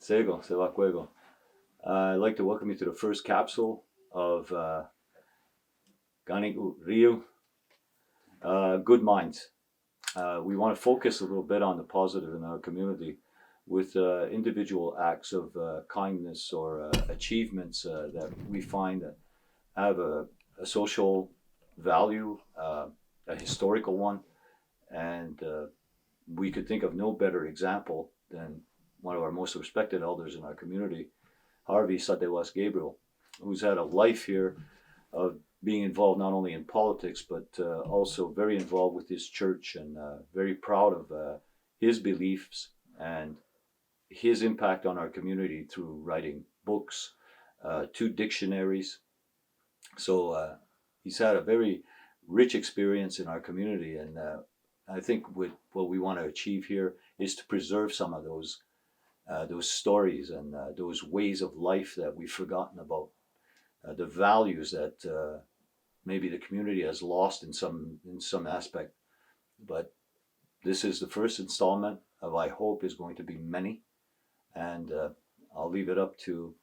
sewakwekon. I'd like to welcome you to the first capsule of Kanekonriio, Good Minds. We want to focus a little bit on the positive in our community with individual acts of kindness or achievements that we find that have a social value, a historical one, and we could think of no better example than one of our most respected elders in our community, Harvey Satewas Gabriel, who's had a life here of being involved not only in politics, but also very involved with his church and very proud of his beliefs and his impact on our community through writing books, 2 dictionaries. So he's had a very rich experience in our community, and I think what we want to achieve here is to preserve some of those stories and those ways of life that we've forgotten about, the values that maybe the community has lost in some aspect. But this is the first installment of, I hope, is going to be many, and I'll leave it up to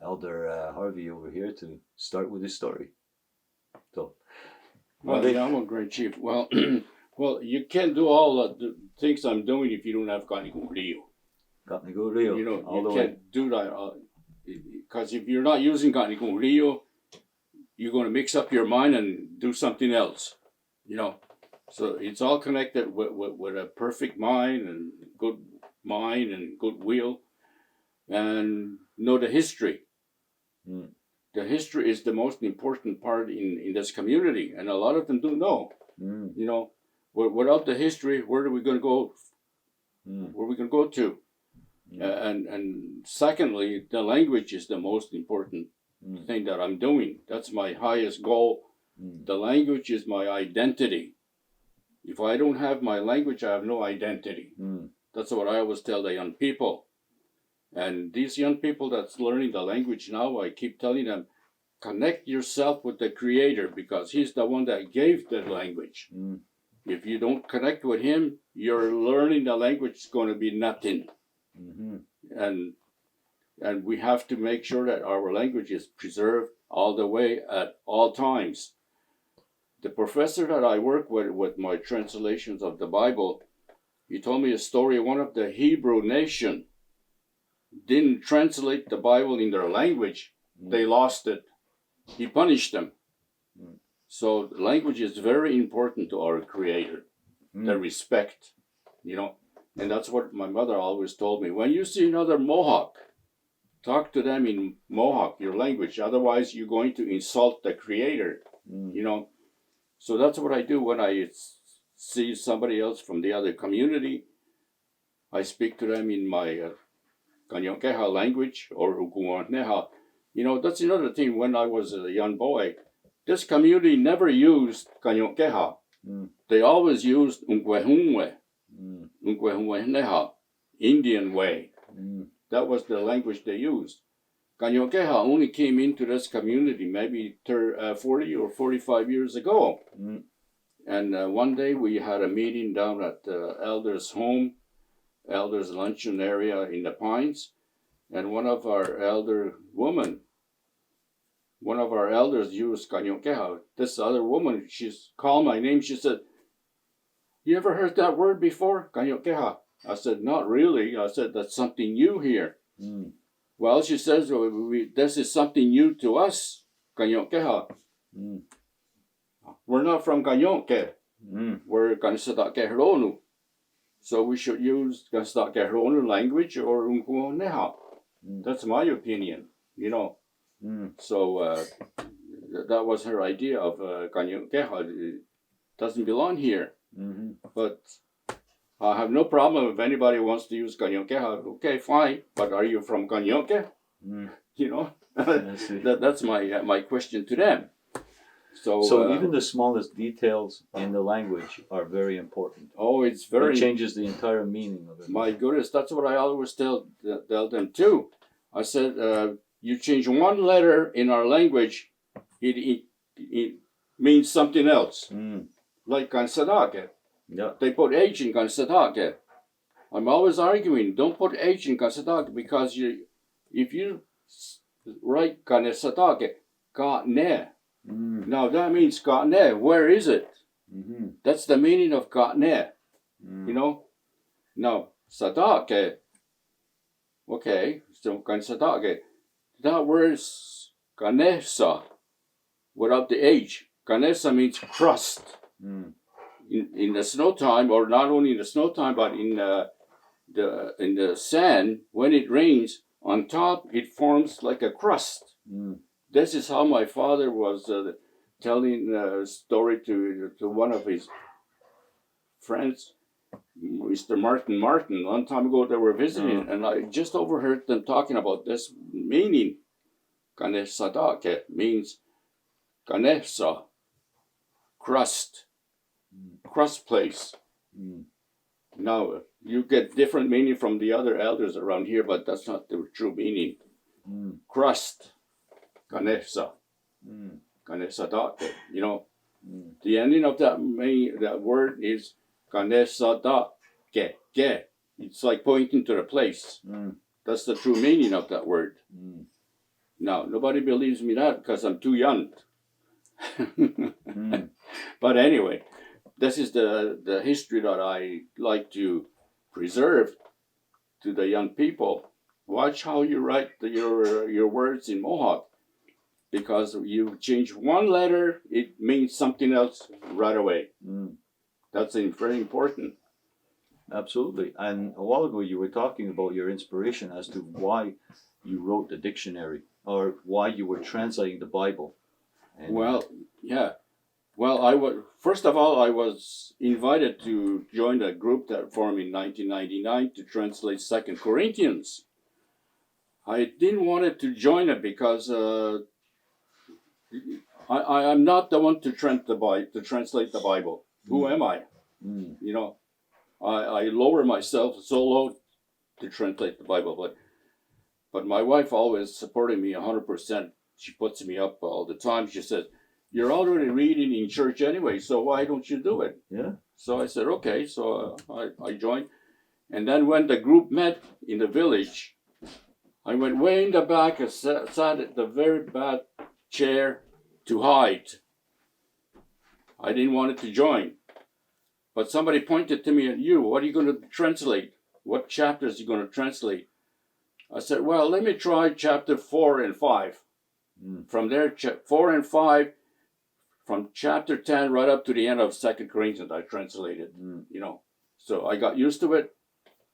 Elder Harvey over here to start with his story. So, well, I'm a great chief. Well, well, you can't do all the things I'm doing if you don't have Kanikonriio. Kanekonriio, you know, all you the can't way. do that because if you're not using Kanikonriio, you're going to mix up your mind and do something else. You know, so it's all connected with a perfect mind and goodwill, and know the history. Mm. The history is the most important part in this community, and a lot of them don't know. Mm. You know, without the history, where are we going to go? Where are we going to go to? And secondly, the language is the most important thing that I'm doing. That's my highest goal. The language is my identity. If I don't have my language, I have no identity. That's what I always tell the young people. And these young people that's learning the language now, I keep telling them, connect yourself with the Creator, because He's the one that gave the language. If you don't connect with Him, your learning the language is going to be nothing. And we have to make sure that our language is preserved all the way at all times. The professor that I work with my translations of the Bible, he told me a story. One of the Hebrew nation didn't translate the Bible in their language. They lost it. He punished them. So language is very important to our Creator. The respect, you know. And that's what my mother always told me. When you see another Mohawk, talk to them in Mohawk, your language. Otherwise, you're going to insult the Creator, you know. So that's what I do when I see somebody else from the other community. I speak to them in my Kanien'ké language or Ukuaneha. You know, that's another thing. When I was a young boy, this community never used Kanien'ké. They always used knwe, Indian way. That was the language they used. Kanien'ké only came into this community maybe 40 or 45 years ago. And one day we had a meeting down at the elder's home, elder's luncheon area in the Pines. And one of our elders used Kanien'ké. This other woman, she's called my name. She said, "You ever heard that word before, Kanien'ké?" I said, "Not really." I said, "That's something new here." Well, she says, "This is something new to us, Kanien'ké. We're not from Kanien'ké. We're Kanesatake. So we should use Kanesatake language or Unkuoneha." That's my opinion, you know. So that was her idea of Kanien'ké. It doesn't belong here. But I have no problem if anybody wants to use Kanien'ké. Okay, fine. But are you from Kanien'ké? You know, that's my question to them. So even the smallest details in the language are very important. Oh, it changes the entire meaning of it. My goodness, that's what I always tell them too. I said, you change one letter in our language, it means something else. Like Kanesatake. Yeah. They put H in Kanesatake. I'm always arguing, don't put H in Kanesatake because if you write Kanesatake, knwe. Now that means knwe, where is it? That's the meaning of knwe, you know? Now, Satake, okay, so Kanesatake, that word's Kanesa, without the H. Kanesa means crust. In the snow time, or not only in the snow time, but in the sand, when it rains, on top it forms like a crust. This is how my father was telling a story to one of his friends, Mr. Martin. One time ago they were visiting, and I just overheard them talking about this meaning. Kanesatake means Kanesa, crust place. Now, you get different meaning from the other elders around here, but that's not the true meaning. Crust, Kanesa, Kanesatake, you know. The ending of that word is Kanesatake. It's like pointing to the place. That's the true meaning of that word. Now, nobody believes me that because I'm too young. But anyway, this is the history that I like to preserve to the young people. Watch how you write your words in Mohawk, because you change one letter, it means something else right away. That's very important. Absolutely. And a while ago you were talking about your inspiration as to why you wrote the dictionary, or why you were translating the Bible. And first of all, I was invited to join a group that formed in 1999 to translate 2 Corinthians. I didn't want to join it because I'm not the one to translate the Bible. Who am I? You know, I lower myself so low to translate the Bible, but my wife always supported me 100%. She puts me up all the time. She says, "You're already reading in church anyway, so why don't you do it?" Yeah. So I said, okay. So I joined. And then when the group met in the village, I went way in the back and sat at the very back chair to hide. I didn't want it to join. But somebody pointed to me, and what are you going to translate? What chapters are you going to translate? I said, well, let me try chapter 4 and 5. From there, 4 and 5, from chapter 10 right up to the end of 2 Corinthians, I translated, you know. So I got used to it.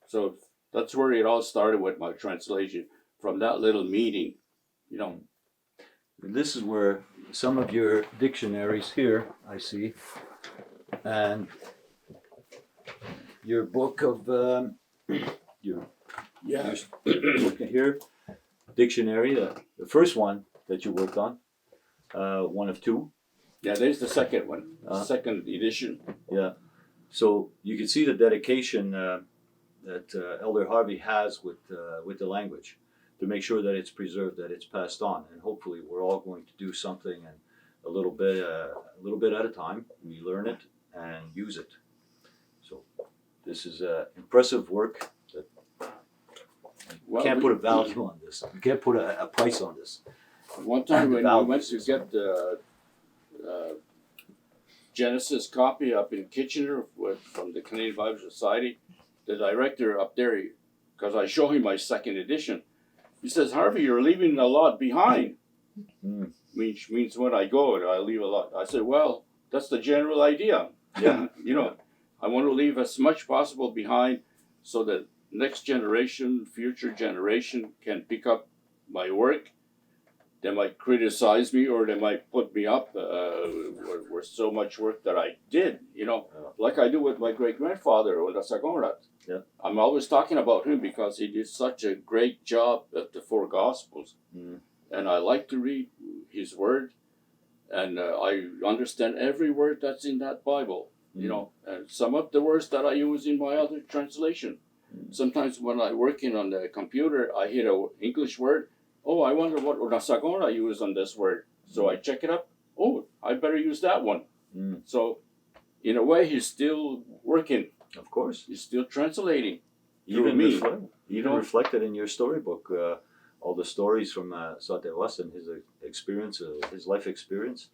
So that's where it all started with my translation, from that little meeting, you know. This is where some of your dictionaries here, I see, and your book of, your book here, dictionary, the first one that you worked on, one of two. Yeah, there's the second one, second edition. Yeah. So you can see the dedication that Elder Harvey has with the language, to make sure that it's preserved, that it's passed on, and hopefully we're all going to do something, and a little bit at a time. We learn it and use it. So this is impressive work. That can't put a value on this. We can't put a price on this. One time when we went to get the Genesis copy up in Kitchener from the Canadian Bible Society, the director up there, because I show him my second edition, he says, "Harvey, you're leaving a lot behind." Means when I go, I leave a lot. I said, well, that's the general idea. Yeah. You know, I want to leave as much possible behind so that next generation, future generation can pick up my work. They might criticize me, or they might put me up with so much work that I did, you know, like I do with my great-grandfather, Onasakenrat. Yeah. I'm always talking about him because he did such a great job at the 4 Gospels. And I like to read his word, and I understand every word that's in that Bible, you know, and some of the words that I use in my other translation. Sometimes when I'm working on the computer, I hit an English word. Oh, I wonder what Onasakenrat used on this word. So I check it up. Oh, I better use that one. So in a way, he's still working. Of course. He's still translating. through me. Even reflected in your storybook, all the stories from Satewas and his experience, his life experience.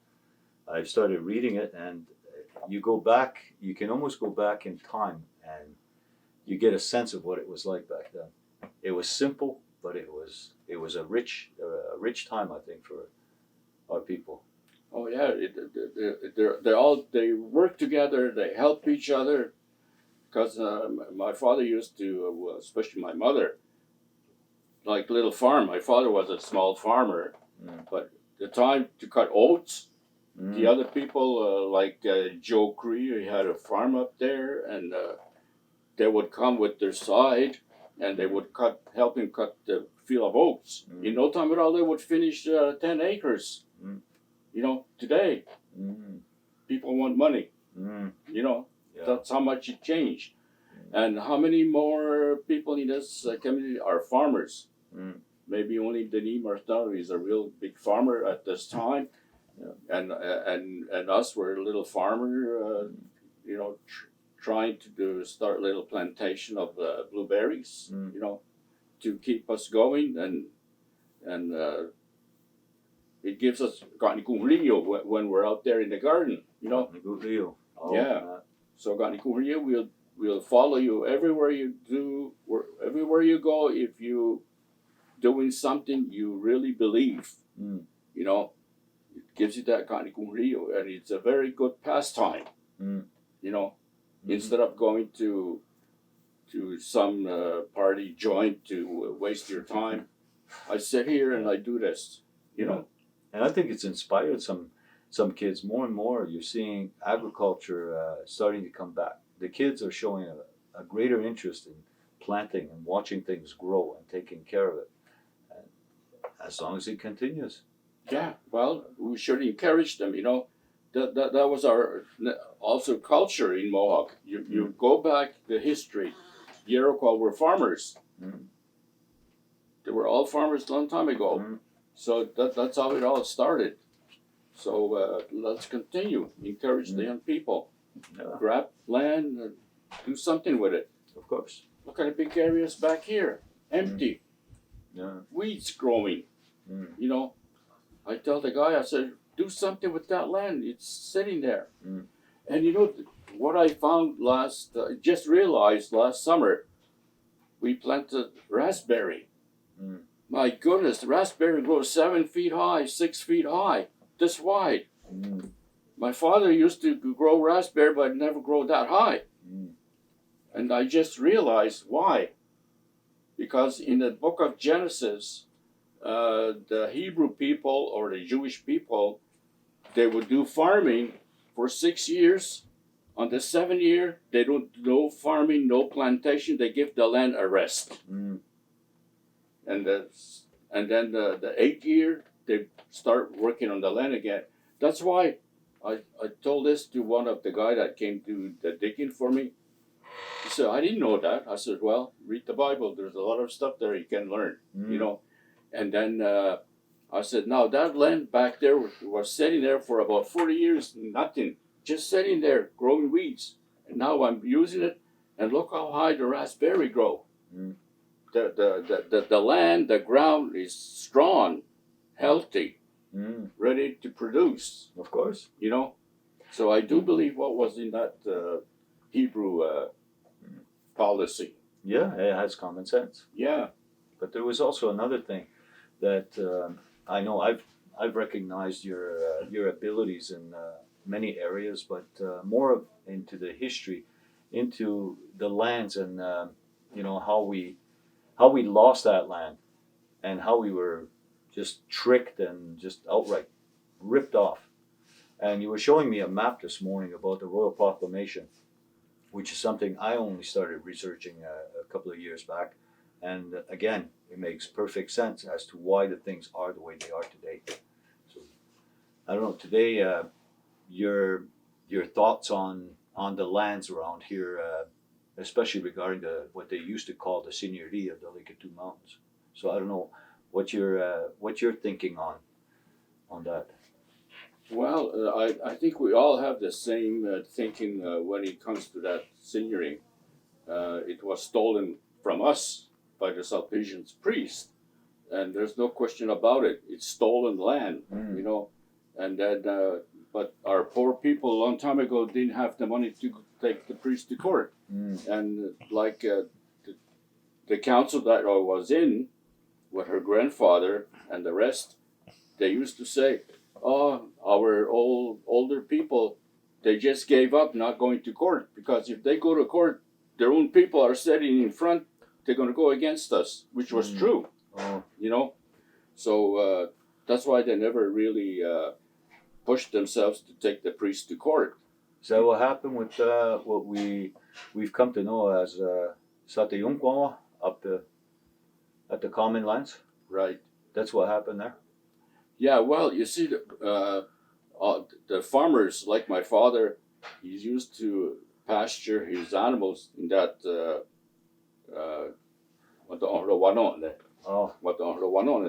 I've started reading it, and you go back. You can almost go back in time, and you get a sense of what it was like back then. It was simple, but it was a rich time, I think, for our people. Oh yeah, they work together. They help each other. Because my father used to, especially my mother, like little farm. My father was a small farmer, but the time to cut oats, the other people like Joe Cree, he had a farm up there, and they would come with their side, and they would help him cut the field of oats. In no time at all, they would finish 10 acres. You know, today, people want money. You know, that's how much it changed. And how many more people in this community are farmers? Maybe only Denis Martin is a real big farmer at this time. And us were a little farmer, you know, trying to start a little plantation of blueberries, you know, to keep us going, and it gives us Kanekonriio when we're out there in the garden, you know. Kanekonriio. So Kanekonriio will follow you everywhere you do, everywhere you go. If you doing something you really believe, you know, it gives you that Kanekonriio, and it's a very good pastime, you know. Instead of going to some party joint to waste your time, I sit here and I do this, you know. And I think it's inspired some kids more and more. You're seeing agriculture starting to come back. The kids are showing a greater interest in planting and watching things grow and taking care of it. And as long as it continues. Yeah, well, we should encourage them, you know. That was our also culture in Mohawk. You go back the history. The Iroquois were farmers. They were all farmers a long time ago. So that's how it all started. So let's continue. Encourage the young people. Grab land and do something with it. Of course. Look at the big areas back here. Empty. Weeds growing. You know, I tell the guy, I said, do something with that land. It's sitting there. And you know, what I found just realized last summer, we planted raspberry. My goodness, the raspberry grows 7 feet high, 6 feet high, this wide. My father used to grow raspberry, but never grow that high. And I just realized why. Because in the book of Genesis, the Hebrew people or the Jewish people, they would do farming for 6 years. On the 7th year, they don't no farming, no plantation. They give the land a rest. And then the 8th year, they start working on the land again. That's why I told this to one of the guy that came to the digging for me. He said, I didn't know that. I said, well, read the Bible. There's a lot of stuff there you can learn, you know. And then I said, now that land back there was sitting there for about 40 years, nothing, just sitting there growing weeds. And now I'm using it, and look how high the raspberry grow. The land, the ground is strong, healthy, ready to produce. Of course. You know, so I do believe what was in that Hebrew policy. Yeah, it has common sense. Yeah. But there was also another thing that I know I've recognized your abilities in many areas, but more into the history, into the lands, and you know how we lost that land, and how we were just tricked and just outright ripped off. And you were showing me a map this morning about the Royal Proclamation, which is something I only started researching a couple of years back. And again, it makes perfect sense as to why the things are the way they are today. So I don't know, today your thoughts on the lands around here, especially regarding what they used to call the Seigneurie of the Lake Two Mountains. So I don't know what you're thinking on that. Well, I think we all have the same thinking when it comes to that seigneury. It was stolen from us by the Salvation priest, and there's no question about it. It's stolen land, you know, and then but our poor people a long time ago didn't have the money to take the priest to court, and like the council that I was in with her grandfather and the rest, they used to say, "Oh, our older people, they just gave up not going to court, because if they go to court, their own people are sitting in front, they're going to go against us," which was true, you know. So that's why they never really pushed themselves to take the priest to court. Is that what happened with what we've come to know as Satayunkwa up at the common lands? Right. That's what happened there. Yeah, well, you see, the farmers, like my father, he's used to pasture his animals in that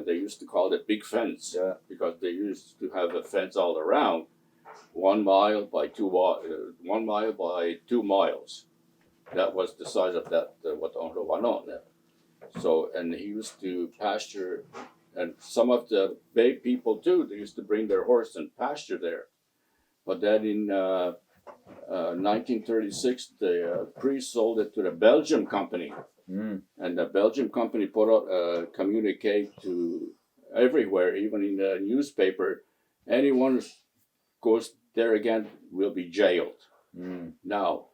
they used to call it big fence, because they used to have a fence all around, 1 mile by 1 mile by 2 miles. That was the size of that So, and he used to pasture. And some of the Bay people too, they used to bring their horse and pasture there. But then in 1936, the priest sold it to the Belgium company. And the Belgium company put out a communique to everywhere, even in the newspaper. Anyone who goes there again will be jailed. Now,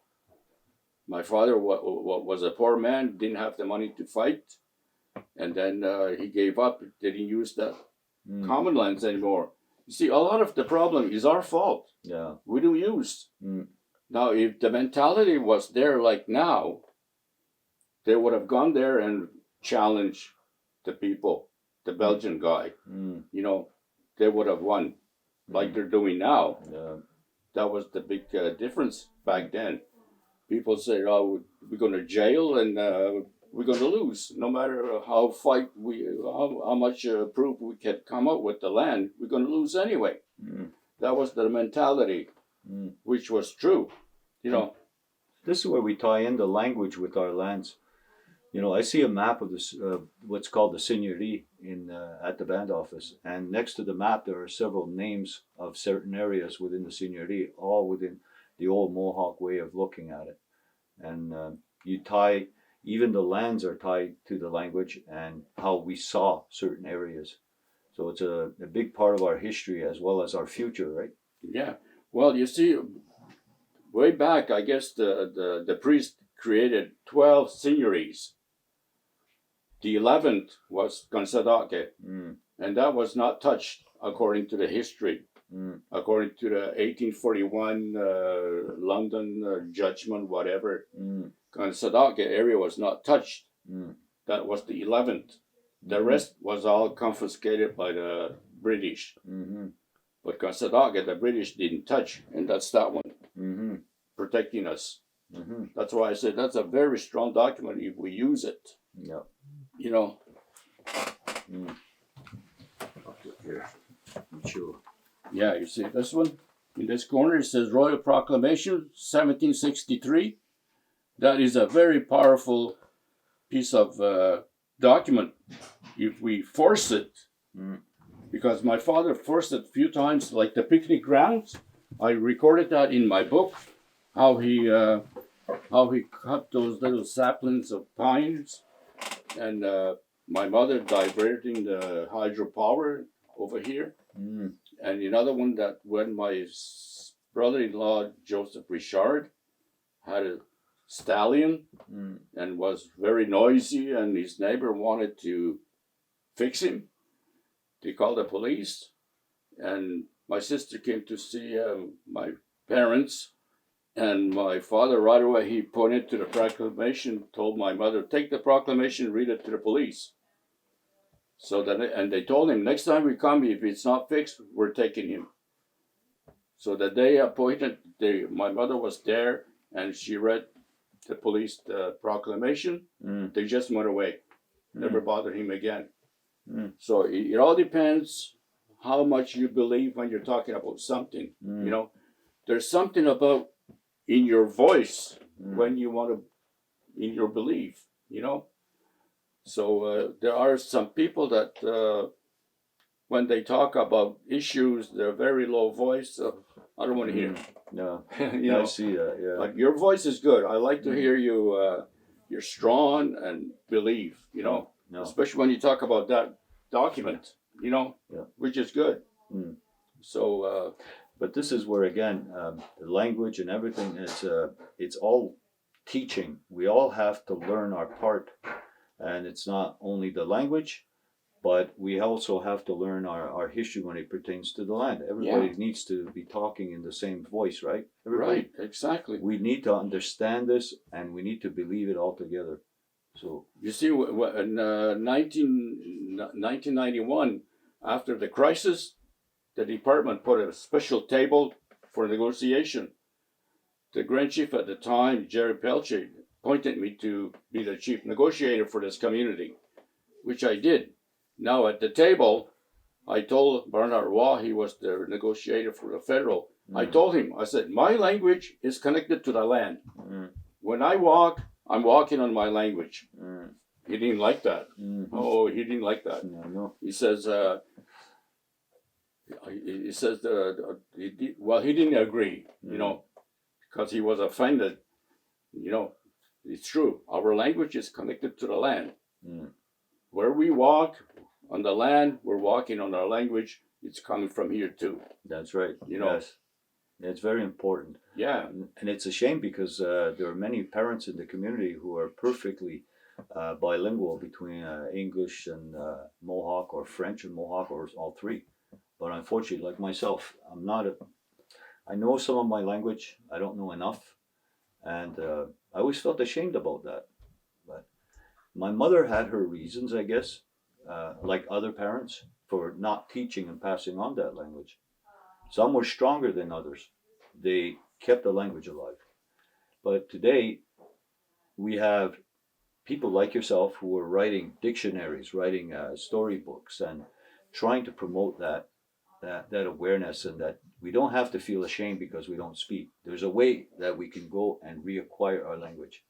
my father was a poor man, didn't have the money to fight. And then he gave up, didn't use the common lands anymore. You see, a lot of the problem is our fault. Yeah. We don't use. Now, if the mentality was there like now, they would have gone there and challenged the people, the Belgian guy. You know, they would have won, like they're doing now. Yeah. That was the big difference back then. People say, "Oh, we're going to jail and we're going to lose. No matter how much proof we can come up with the land, we're going to lose anyway." That was the mentality, which was true. You know, this is where we tie in the language with our lands. You know, I see a map of this, what's called the Seigneurie at the band office, and next to the map there are several names of certain areas within the Seigneurie, all within the old Mohawk way of looking at it. And you tie, even the lands are tied to the language and how we saw certain areas. So it's a big part of our history as well as our future, right? Yeah. Well, you see, way back, I guess the priest created 12 seigneuries. The 11th was Kanesatake, and that was not touched according to the history. According to the 1841 London judgment, whatever, Kanesatake area was not touched. That was the 11th. The rest was all confiscated by the British. But Kanesatake, the British didn't touch, and that's that one, protecting us. That's why I said that's a very strong document if we use it. Yeah. You know. Sure. Yeah, you see this one? In this corner it says Royal Proclamation, 1763. That is a very powerful piece of document if we force it. Because my father forced it a few times, like the picnic grounds. I recorded that in my book, how he cut those little saplings of pines, and my mother diverting the hydropower over here. And another one that when my brother-in-law, Joseph Richard, had a stallion and was very noisy, and his neighbor wanted to fix him, they called the police. And my sister came to see my parents. And my father, right away, he pointed to the proclamation, told my mother, "Take the proclamation, read it to the police." So that, and they told him, "Next time we come, if it's not fixed, we're taking him." So the day appointed, my mother was there, and she read the police the proclamation. They just went away, never bothered him again. So it all depends how much you believe when you're talking about something. You know, there's something about in your voice when you want to, in your belief. You know. So there are some people that when they talk about issues, they're very low voice. So I don't want to hear. No, You know, I see that. Yeah. but your voice is good. I like to hear you. You're strong and believe. You know, No. especially when you talk about that document. You know, Yeah. which is good. Mm. So, but this is where again the language and everything is. It's all teaching. We all have to learn our part, and it's not only the language, but we also have to learn our history when it pertains to the land. Everybody needs to be talking in the same voice, right? Everybody, right, exactly. we need to understand this, and we need to believe it all together. So you see, in 1991, after the crisis, the department put a special table for negotiation. The Grand Chief at the time, Jerry Pelche, appointed me to be the chief negotiator for this community, which I did. Now at the table, I told Bernard Roy, he was the negotiator for the federal. I told him, I said, my language is connected to the land. When I walk, I'm walking on my language. He didn't like that. Oh, he didn't like that. no. He says, well, he didn't agree, you know, because he was offended. You know, it's true. Our language is connected to the land. Where we walk on the land, we're walking on our language. It's coming from here too. That's right. You know, yes, it's very important. Yeah, and it's a shame because there are many parents in the community who are perfectly bilingual between English and Mohawk, or French and Mohawk, or all three. But unfortunately, like myself, I'm not a. I know some of my language. I don't know enough, and I always felt ashamed about that. But my mother had her reasons, I guess, like other parents, for not teaching and passing on that language. Some were stronger than others. They kept the language alive. But today, we have people like yourself who are writing dictionaries, writing storybooks, and trying to promote that awareness, and that we don't have to feel ashamed because we don't speak. There's a way that we can go and reacquire our language.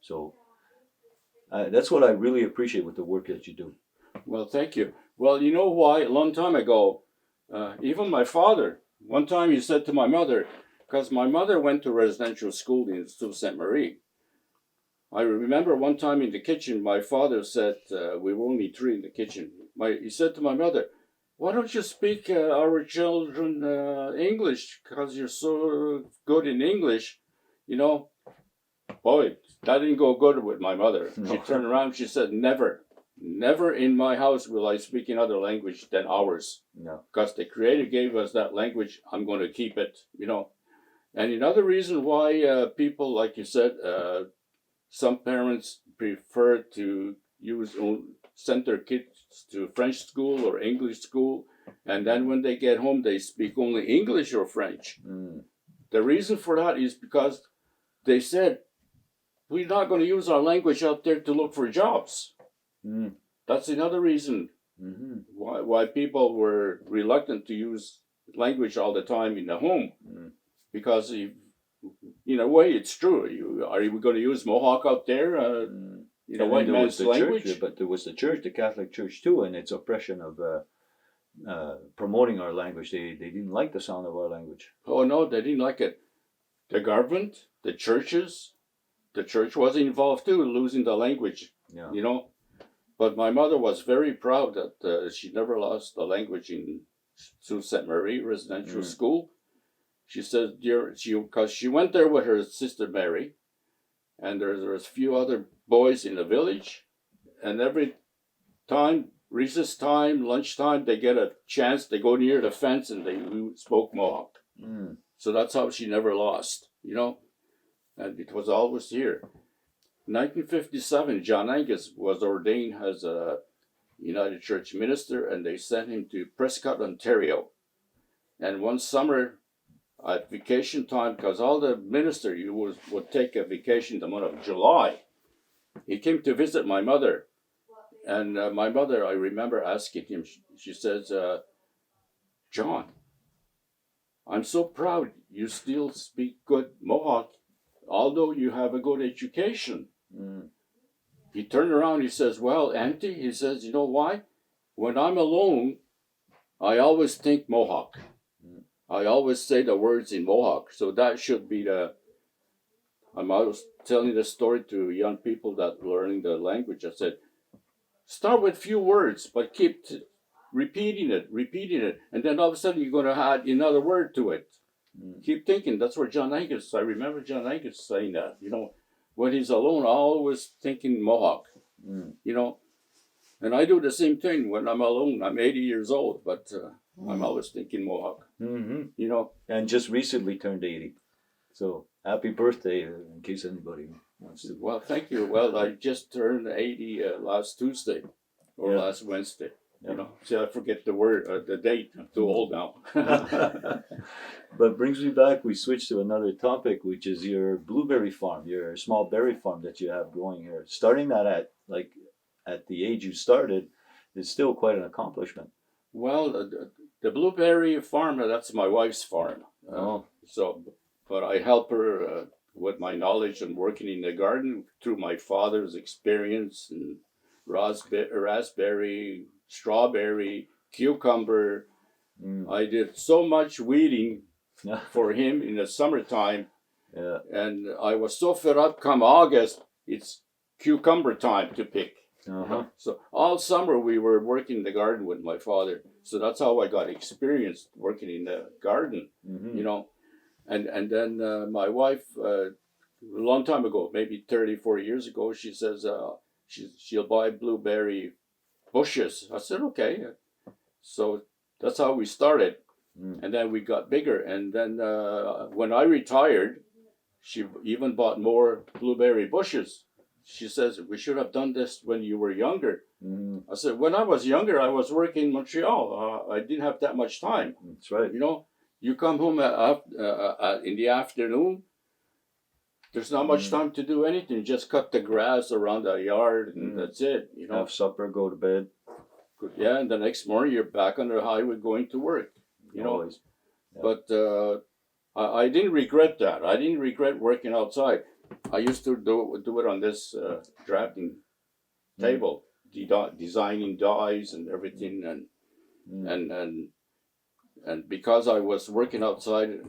So that's what I really appreciate with the work that you do. Well, thank you. Well, you know why? A long time ago, even my father, one time he said to my mother, because my mother went to residential school in Sault Ste. Marie. I remember one time in the kitchen, my father said, we were only three in the kitchen. He said to my mother, why don't you speak our children English? Because you're so good in English, you know. Boy, that didn't go good with my mother. No. She turned around, she said, never in my house will I speak another language than ours. No. Because the Creator gave us that language, I'm going to keep it, you know. And another reason why people, like you said, some parents prefer to send their kids to French school or English school, and then when they get home, they speak only English or French. The reason for that is because they said, we're not going to use our language out there to look for jobs. That's another reason why people were reluctant to use language all the time in the home. Because in a way, it's true. Are you going to use Mohawk out there? In a white man's language? Church, but there was the church, the Catholic Church too, and its oppression of promoting our language. They didn't like the sound of our language. Oh no, they didn't like it. The government, the churches, the church was involved too, losing the language. Yeah. You know, but my mother was very proud that she never lost the language in Sault Ste. Marie Residential School. She said, because she went there with her sister Mary, and there was a few other boys in the village, and every time, recess time, lunchtime, they get a chance, they go near the fence and they spoke Mohawk. So that's how she never lost, you know, and it was always here. 1957, John Angus was ordained as a United Church minister, and they sent him to Prescott, Ontario. And one summer, at vacation time, because all the minister would take a vacation the month of July, he came to visit my mother. And my mother, I remember asking him, she says, John, I'm so proud you still speak good Mohawk, although you have a good education. he turned around, he says, well, Auntie, he says, you know why? When I'm alone, I always think Mohawk. I always say the words in Mohawk. So that should be I'm always telling the story to young people that are learning the language. I said, start with few words, but keep repeating it. And then all of a sudden you're going to add another word to it. Keep thinking. That's where I remember John Angus saying that, you know, when he's alone, always thinking Mohawk, you know. And I do the same thing when I'm alone. I'm 80 years old, but I'm always thinking Mohawk, you know. And just recently turned 80. So happy birthday, in case anybody wants to. Well, thank you. Well, I just turned 80 last Tuesday or last Wednesday. You know, see, I forget the date. I'm too old now. But brings me back, we switched to another topic, which is your blueberry farm, your small berry farm that you have growing here. Starting that at the age you started is still quite an accomplishment. Well, the blueberry farm, that's my wife's farm. But I help her with my knowledge and working in the garden through my father's experience and raspberry, strawberry, cucumber. I did so much weeding for him in the summertime. And I was so fed up come August, it's cucumber time to pick. So all summer we were working in the garden with my father. So that's how I got experience working in the garden, you know. And then my wife, a long time ago, maybe 30, 40 years ago, she says she'll buy blueberry bushes. I said, okay. So that's how we started. And then we got bigger. And then when I retired, she even bought more blueberry bushes. She says, we should have done this when you were younger. I said, when I was younger, I was working in Montreal. I didn't have that much time. That's right. You know, you come home in the afternoon, there's not much time to do anything. Just cut the grass around the yard and that's it. You know, have supper, go to bed. Yeah, and the next morning you're back on the highway going to work. You know, Always. But I didn't regret that. I didn't regret working outside. I used to do it on this drafting table, designing dies and everything, and because I was working outside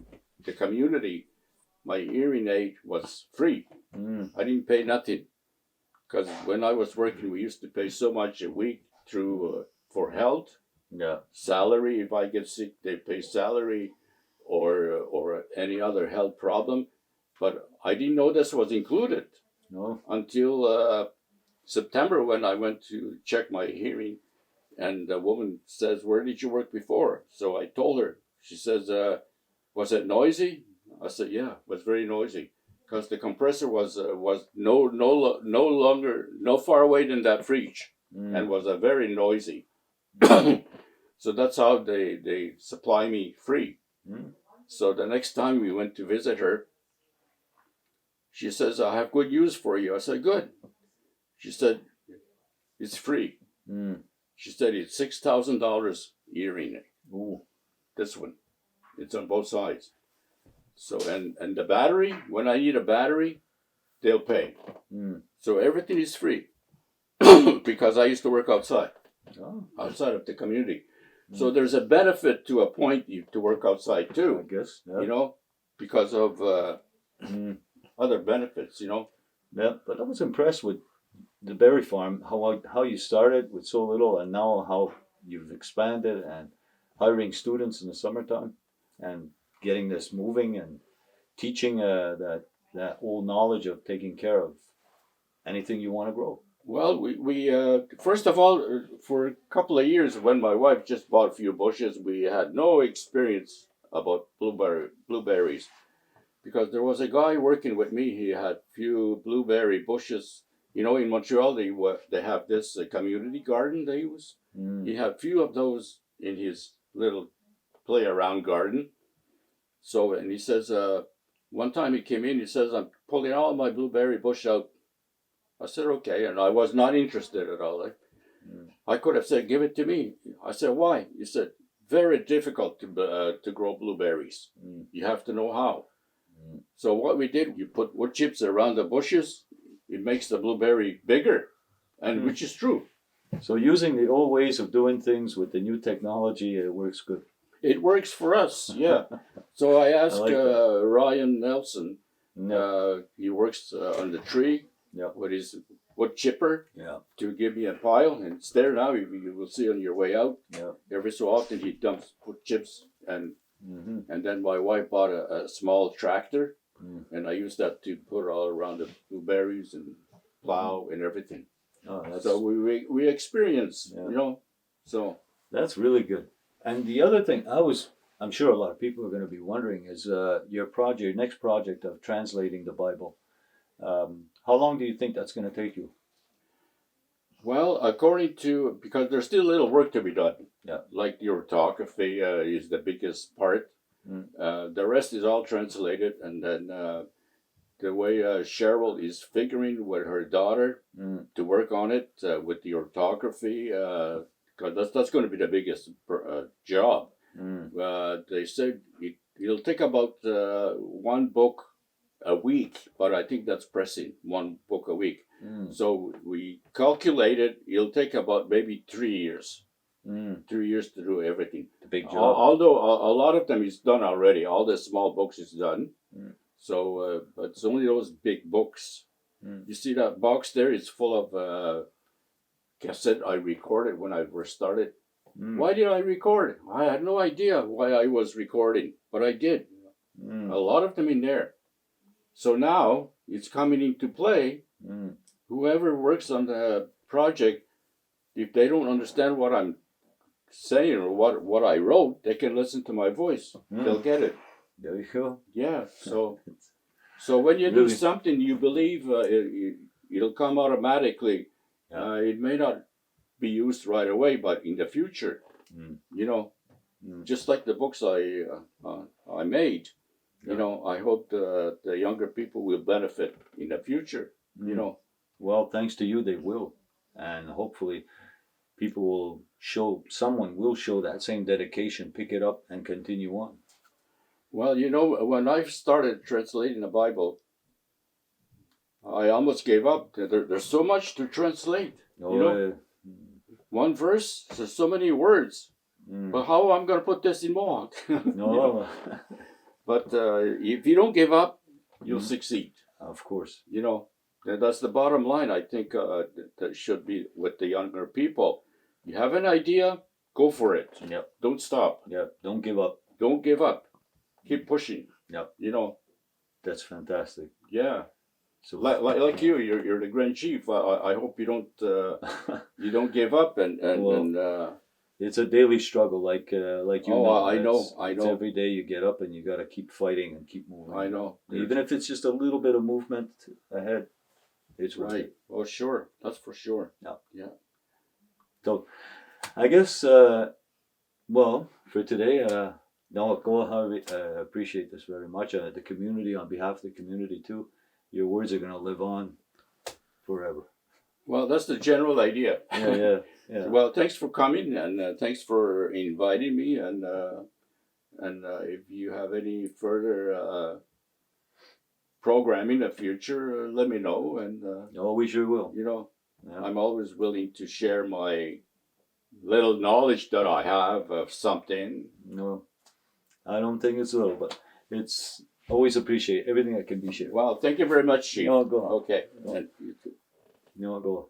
the community, my hearing aid was free. I didn't pay nothing, because when I was working, we used to pay so much a week through for health, salary. If I get sick, they pay salary, or any other health problem. But I didn't know this was included until September, when I went to check my hearing, and the woman says, "Where did you work before?" So I told her. She says, "Was it noisy?" I said, "Yeah, it was very noisy, because the compressor was no far away than that fridge, and was very noisy." So that's how they supply me free. So the next time we went to visit her, she says, "I have good news for you." I said, "Good." She said, "It's free." She said, "It's $6,000 hearing. This one, it's on both sides. So and the battery, when I need a battery, they'll pay. So everything is free." Because I used to work outside of the community. So there's a benefit to appoint you to work outside too. I guess. You know, because of other benefits, you know. Yeah, but I was impressed with the berry farm, how you started with so little, and now how you've expanded and hiring students in the summertime and getting this moving and teaching that old knowledge of taking care of anything you want to grow. Well, we first of all, for a couple of years, when my wife just bought a few bushes, we had no experience about blueberries, because there was a guy working with me. He had few blueberry bushes. You know, in Montreal, they have this community garden they use. He had few of those in his little play-around garden. So, and he says, one time he came in, he says, "I'm pulling all my blueberry bush out." I said, "Okay," and I was not interested at all. I could have said, "Give it to me." I said, "Why?" He said, "Very difficult to grow blueberries. You have to know how." So what we did, you put wood chips around the bushes. It makes the blueberry bigger. and which is true. So using the old ways of doing things with the new technology, it works good. It works for us, yeah. So I asked like Ryan Nelson. Yeah. He works on the tree Yeah. with his wood chipper Yeah. to give me a pile, and it's there now. You will see on your way out. Yeah. Every so often he dumps wood chips, and Mm-hmm. then my wife bought a small tractor, Mm. and I used that to put all around the blueberries and plow and everything. Oh, that's, So we experience, Yeah. you know. So that's really good. And the other thing I'm sure a lot of people are going to be wondering is your next project of translating the Bible. How long do you think that's going to take you? well, according to, because there's still a little work to be done. Yeah. Like the orthography is the biggest part. The rest is all translated, and then the way Cheryl is figuring with her daughter to work on it with the orthography, because that's going to be the biggest job. They said it'll take about one book a week, but I think that's pressing, one book a week. So we calculated it'll take about maybe 3 years. 3 years to do everything. The big job. Although a lot of them is done already. All the small books is done. So, but it's only those big books. You see that box there is full of cassette I recorded when I first started. Why did I record? I had no idea why I was recording, but I did. A lot of them in there. So now it's coming into play. Whoever works on the project, if they don't understand what I'm saying or what I wrote, they can listen to my voice. They'll get it. There you go. Yeah. So when you do something you believe, it'll come automatically. It may not be used right away, but in the future, you know, just like the books I made, you know, I hope the younger people will benefit in the future. You know. Well, thanks to you, they will, and hopefully, someone will show that same dedication, pick it up, and continue on. Well, you know, when I started translating the Bible, I almost gave up. There's so much to translate. You know, one verse, there's so many words. But how I'm going to put this in Mohawk? No. But if you don't give up, you'll succeed. Of course. You know, that's the bottom line. I think that should be with the younger people. You have an idea, go for it. Yep. Don't stop. Yep. Don't give up. Don't give up. Keep pushing. Yep. You know. That's fantastic. Yeah. So like you're the Grand Chief. I hope you don't give up and it's a daily struggle, like you know. I know. It's every day you get up and you got to keep fighting and keep moving. I know. Even if it's just a little bit of movement ahead, it's worth it. Oh, sure. That's for sure. Yeah. So, I guess, well, for today, no, go Harvey. I appreciate this very much. The community, on behalf of the community too, your words are going to live on forever. Well, that's the general idea. Yeah. Well, thanks for coming and thanks for inviting me. And if you have any further program in the future, let me know. And we sure will. You know, I'm always willing to share my little knowledge that I have of something. No, I don't think it's little, but it's always appreciate everything that can be shared. Well, thank you very much, Chief. No, go on. Okay. No, go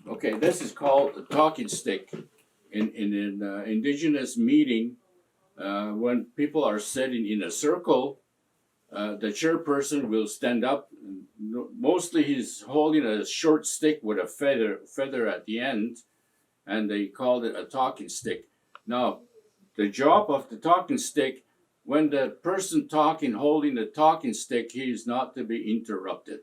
on. Okay, this is called the talking stick. In an indigenous meeting, when people are sitting in a circle, the chairperson will stand up. Mostly he's holding a short stick with a feather at the end, and they called it a talking stick. Now, the job of the talking stick, when the person talking, holding the talking stick, he is not to be interrupted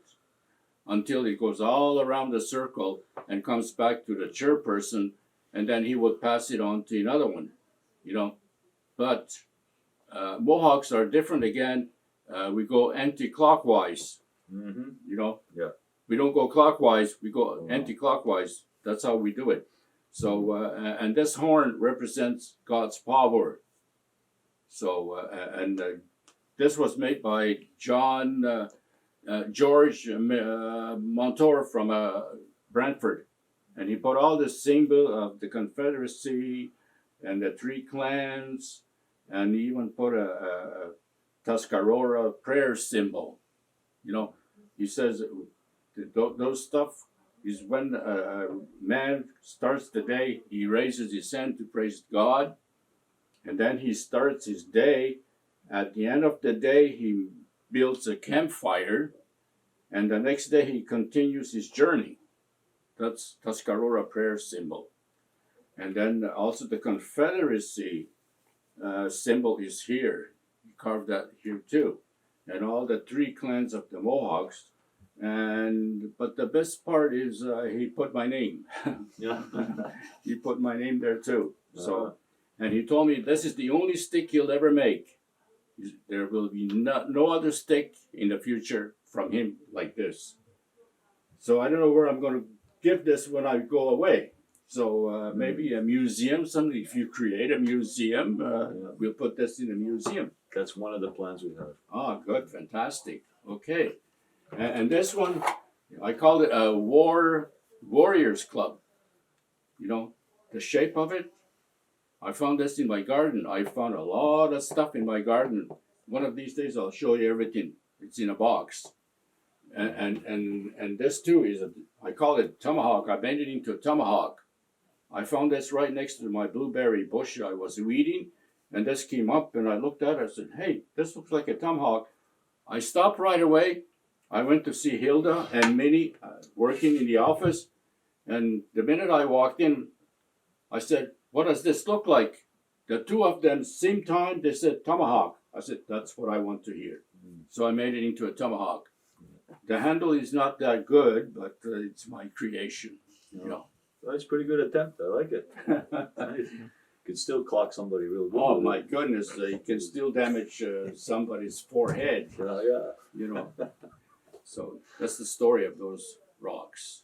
until it goes all around the circle and comes back to the chairperson, and then he will pass it on to another one, you know. But Mohawks are different again. We go anti-clockwise, you know. Yeah. We don't go clockwise, we go anti-clockwise. That's how we do it. So, and this horn represents God's power. So, this was made by John George Montour from Brantford, and he put all the symbol of the Confederacy and the three clans, and he even put a Tuscarora prayer symbol. You know, he says those stuff is when a man starts the day, he raises his hand to praise God, and then he starts his day. At the end of the day, he builds a campfire, and the next day he continues his journey. That's Tuscarora prayer symbol. And then also the Confederacy symbol is here. He carved that here too. And all the three clans of the Mohawks. But the best part is he put my name. Yeah. He put my name there too. So, and he told me this is the only stick he'll ever make. There will be no other stick in the future from him like this. So I don't know where I'm going to give this when I go away. So maybe a museum, something. If you create a museum, we'll put this in a museum. That's one of the plans we have. Ah, good, fantastic. Okay, and this one, I called it a warriors club. You know, the shape of it. I found this in my garden. I found a lot of stuff in my garden. One of these days, I'll show you everything. It's in a box. And this too is I call it tomahawk. I made it into a tomahawk. I found this right next to my blueberry bush I was weeding, and this came up, and I looked at it. I said, "Hey, this looks like a tomahawk." I stopped right away. I went to see Hilda and Minnie working in the office, and the minute I walked in, I said, "What does this look like?" The two of them, same time, they said tomahawk. I said, "That's what I want to hear." So I made it into a tomahawk. The handle is not that good, but it's my creation. You know. That's a pretty good attempt. I like it. Nice. Could still clock somebody real good. Oh my goodness! You can still damage somebody's forehead. Yeah. You know. So that's the story of those rocks.